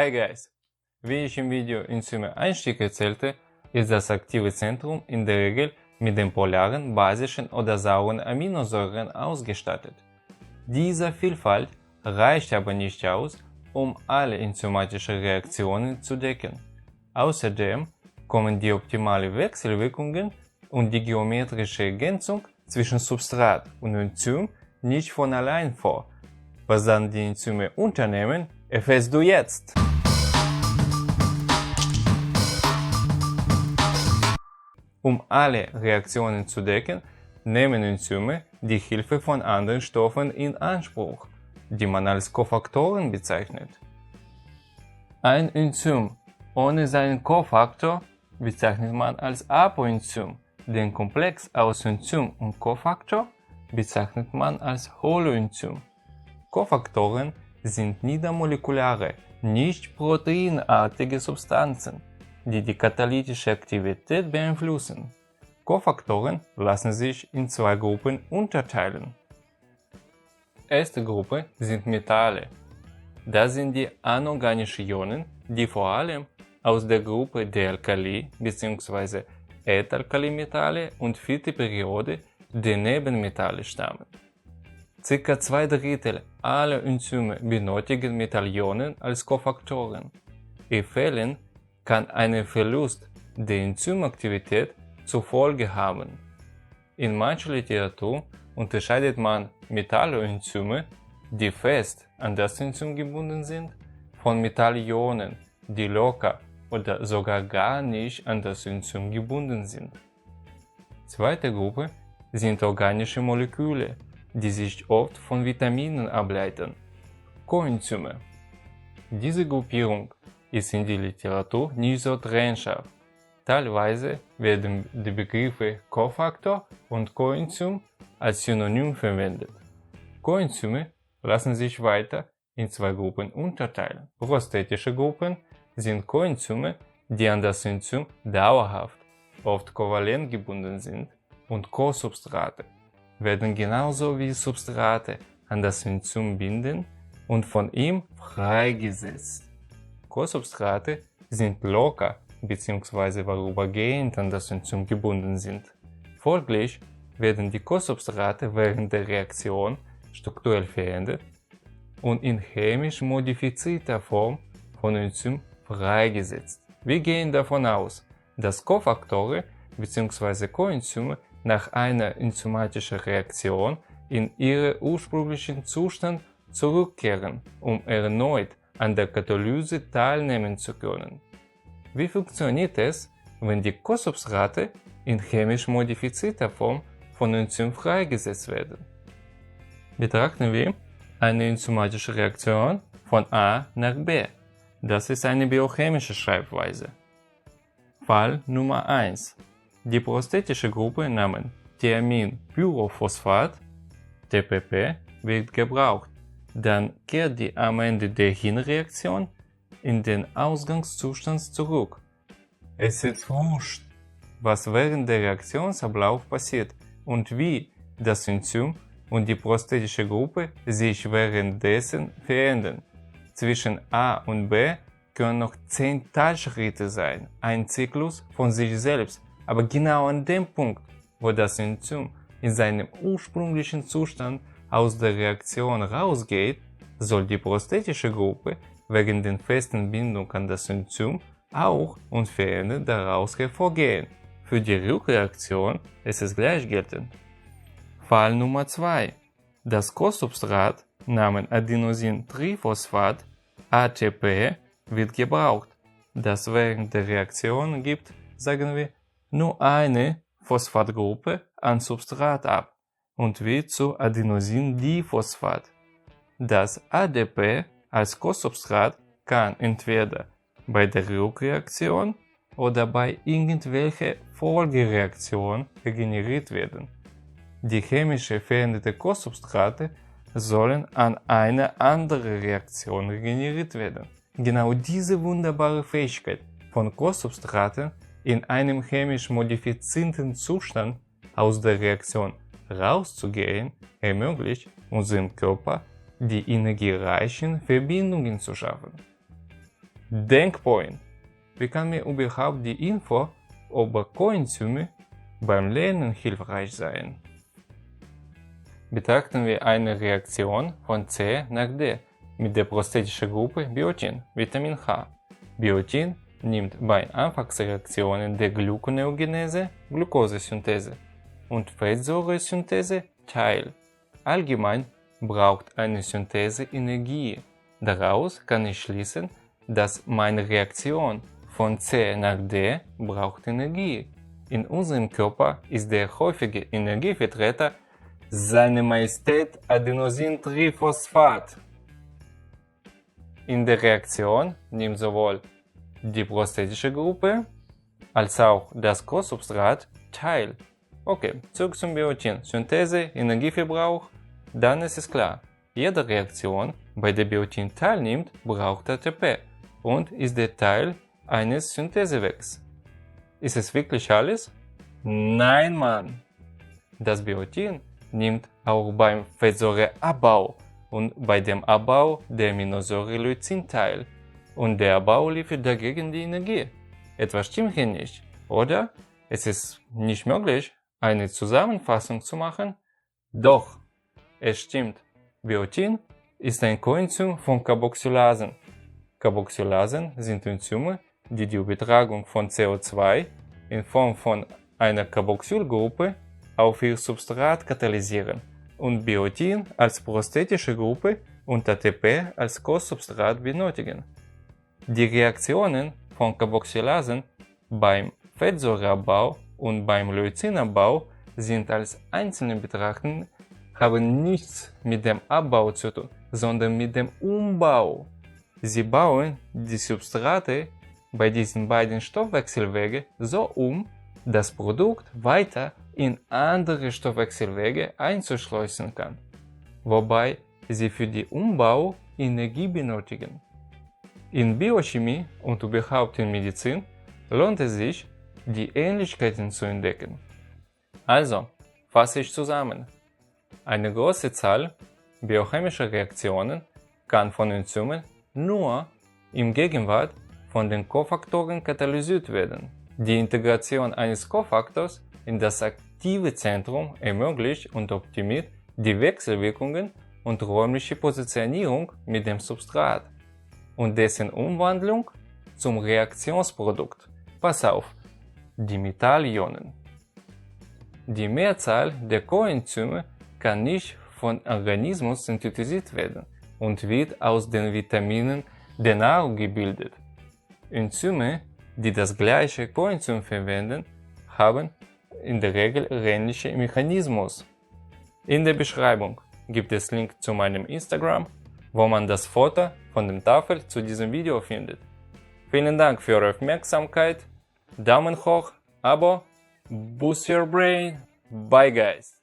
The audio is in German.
Hi guys! Wie ich im Video Enzyme Einstieg erzählte, ist das aktive Zentrum in der Regel mit den polaren, basischen oder sauren Aminosäuren ausgestattet. Diese Vielfalt reicht aber nicht aus, um alle enzymatischen Reaktionen zu decken. Außerdem kommen die optimalen Wechselwirkungen und die geometrische Ergänzung zwischen Substrat und Enzym nicht von allein vor. Was dann die Enzyme unternehmen, erfährst du jetzt! Um alle Reaktionen zu decken, nehmen Enzyme die Hilfe von anderen Stoffen in Anspruch, die man als Cofaktoren bezeichnet. Ein Enzym ohne seinen Cofaktor bezeichnet man als Apoenzym. Den Komplex aus Enzym und Cofaktor bezeichnet man als Holoenzym. Cofaktoren sind niedermolekulare, nicht proteinartige Substanzen, die die katalytische Aktivität beeinflussen. Cofaktoren lassen sich in zwei Gruppen unterteilen. Erste Gruppe sind Metalle. Das sind die anorganischen Ionen, die vor allem aus der Gruppe der Alkali- bzw. Erdalkalimetalle und vierte Periode der Nebenmetalle stammen. Circa 2/3 aller Enzyme benötigen Metallionen als Cofaktoren. In Fällen kann ein Verlust der Enzymaktivität zur Folge haben. In mancher Literatur unterscheidet man Metalloenzyme, die fest an das Enzym gebunden sind, von Metallionen, die locker oder sogar gar nicht an das Enzym gebunden sind. Zweite Gruppe sind organische Moleküle, die sich oft von Vitaminen ableiten, Coenzyme. Diese Gruppierung ist in der Literatur nicht so trennscharf. Teilweise werden die Begriffe Cofaktor und Coenzym als Synonym verwendet. Coenzyme lassen sich weiter in zwei Gruppen unterteilen. Prosthetische Gruppen sind Coenzyme, die an das Enzym dauerhaft, oft kovalent gebunden sind, und Cosubstrate werden genauso wie Substrate an das Enzym binden und von ihm freigesetzt. Cosubstrate sind locker bzw. vorübergehend an das Enzym gebunden sind. Folglich werden die Cosubstrate während der Reaktion strukturell verändert und in chemisch modifizierter Form von Enzym freigesetzt. Wir gehen davon aus, dass Cofaktoren bzw. Coenzyme nach einer enzymatischen Reaktion in ihren ursprünglichen Zustand zurückkehren, um erneut an der Katalyse teilnehmen zu können. Wie funktioniert es, wenn die Cosubstrate in chemisch modifizierter Form von Enzym freigesetzt werden? Betrachten wir eine enzymatische Reaktion von A nach B. Das ist eine biochemische Schreibweise. Fall Nummer 1. Die prosthetische Gruppe namens Thiamin-Pyrophosphat, TPP, wird gebraucht. Dann kehrt die am Ende der Hinreaktion in den Ausgangszustand zurück. Es ist wurscht, was während der Reaktionsablauf passiert und wie das Enzym und die prosthetische Gruppe sich währenddessen verändern. Zwischen A und B können noch 10 Teilschritte sein, ein Zyklus von sich selbst, aber genau an dem Punkt, wo das Enzym in seinem ursprünglichen Zustand aus der Reaktion rausgeht, soll die prosthetische Gruppe wegen der festen Bindung an das Enzym auch unverändert daraus hervorgehen. Für die Rückreaktion ist es gleich geltend. Fall Nummer 2. Das Cosubstrat namens Adenosintriphosphat ATP wird gebraucht. Das während der Reaktion gibt, sagen wir, nur eine Phosphatgruppe an Substrat ab und wird zu Adenosindiphosphat. Das ADP als Cosubstrat kann entweder bei der Rückreaktion oder bei irgendwelcher Folgereaktion regeneriert werden. Die chemisch veränderte Cosubstrate sollen an eine andere Reaktion regeneriert werden. Genau diese wunderbare Fähigkeit von Cosubstraten in einem chemisch modifizierten Zustand aus der Reaktion rauszugehen, ermöglicht unserem Körper, die energiereichen Verbindungen zu schaffen. Denkpoint. Wie kann mir überhaupt die Info über Coenzyme beim Lernen hilfreich sein? Betrachten wir eine Reaktion von C nach D mit der prosthetischen Gruppe Biotin, Vitamin H. Biotin nimmt bei Anfangsreaktionen der Gluconeogenese Glukosesynthese und Fettsäuresynthese teil. Allgemein braucht eine Synthese Energie. Daraus kann ich schließen, dass meine Reaktion von C nach D braucht Energie. In unserem Körper ist der häufige Energievertreter Seine Majestät Adenosintriphosphat. In der Reaktion nimmt sowohl die prosthetische Gruppe als auch das Großsubstrat teil. Okay, zurück zum Biotin. Synthese, Energieverbrauch, dann ist es klar. Jede Reaktion, bei der Biotin teilnimmt, braucht ATP und ist der Teil eines Synthesewegs. Ist es wirklich alles? Nein, Mann! Das Biotin nimmt auch beim Fettsäureabbau und bei dem Abbau der Aminosäure Leucin teil. Und der Abbau liefert dagegen die Energie. Etwas stimmt hier nicht, oder? Es ist nicht möglich, eine Zusammenfassung zu machen? Doch, es stimmt. Biotin ist ein Coenzym von Carboxylasen. Carboxylasen sind Enzyme, die die Übertragung von CO2 in Form von einer Carboxylgruppe auf ihr Substrat katalysieren und Biotin als prosthetische Gruppe und ATP als Kosubstrat benötigen. Die Reaktionen von Carboxylasen beim Fettsäureabbau und beim Leucinabbau sind als einzelne betrachtet, haben nichts mit dem Abbau zu tun, sondern mit dem Umbau. Sie bauen die Substrate bei diesen beiden Stoffwechselwegen so das Produkt weiter in andere Stoffwechselwege einzuschleusen kann, wobei sie für den Umbau Energie benötigen. In Biochemie und überhaupt in Medizin lohnt es sich, die Ähnlichkeiten zu entdecken. Also, fasse ich zusammen. Eine große Zahl biochemischer Reaktionen kann von Enzymen nur im Gegenwart von den Cofaktoren katalysiert werden. Die Integration eines Cofaktors in das aktive Zentrum ermöglicht und optimiert die Wechselwirkungen und räumliche Positionierung mit dem Substrat und dessen Umwandlung zum Reaktionsprodukt. Pass auf, die Metallionen. Die Mehrzahl der Coenzyme kann nicht vom Organismus synthetisiert werden und wird aus den Vitaminen der Nahrung gebildet. Enzyme, die das gleiche Coenzym verwenden, haben in der Regel ähnliche Mechanismus. In der Beschreibung gibt es Link zu meinem Instagram, wo man das Foto von der Tafel zu diesem Video findet. Vielen Dank für eure Aufmerksamkeit, Daumen hoch, Abo, boost your brain, bye guys!